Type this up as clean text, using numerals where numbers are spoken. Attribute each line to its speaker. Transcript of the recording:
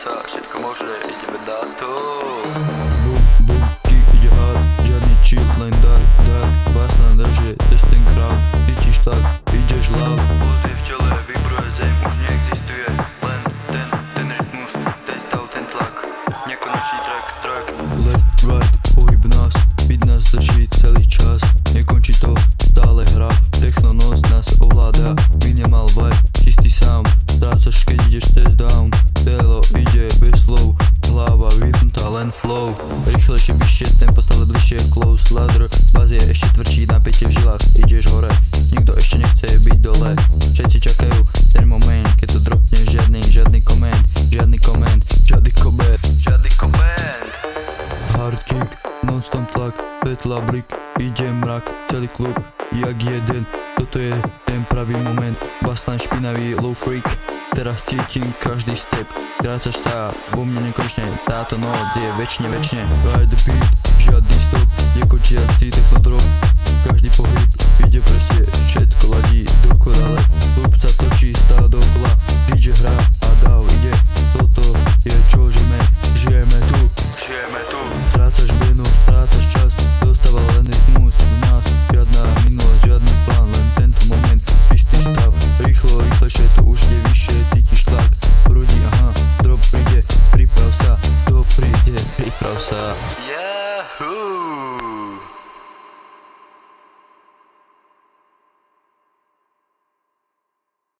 Speaker 1: sa, všetko možné, ideme na to.
Speaker 2: Bum, bum, kick ide hard, žiadny chill, len dar, vás len drží, cez ten crowd, cítiš tak, ideš loud.
Speaker 1: Pozrie v čele, vybruje zem, už neexistuje, len ten rytmus, ten stav, ten tlak, nekonečný track.
Speaker 2: Left, right, pohyb nás, beat nás drží celý čas, nekončí to, stále hra, techno noc nás ovláda, minimal vibe, čistý sound, strácaš keď ideš test down, telo ide bez slov, hlava vypnutá len flow, rýchlejšie, vyššie, tempo stále bližšie, close, ladder, baz je ešte tvrdší, napätie v žilách, ideš hore, nikto ešte nechce byť dole, všetci čakajú ten moment, keď to dropne, žiadny koment, hard kick, non-stop tlak, svetla blik, ide mrak, celý klub, jak jeden, toto je ten pravý moment, baslan špinavý low freak, teraz cítim každý step, krácaš sa vo mne nekonečne, táto noc je večne, ride the beat, žiadny stop, nekončiaci technodrop, každý pohyb ide presne, všetko ladí dokonale, klub sa točí stále dokola, DJ hrá a dáv ide, toto je čo žijeme tu. Strácaš benu, strácaš čas, dostáva len rytmus v nás, žiadna minulosť, žiadny plán, len tento moment, čistý stav, rýchlejšie, to už ide vyššie, cítiš tlak, prúdi, aha, drop príde, priprav sa, to príde, priprav sa.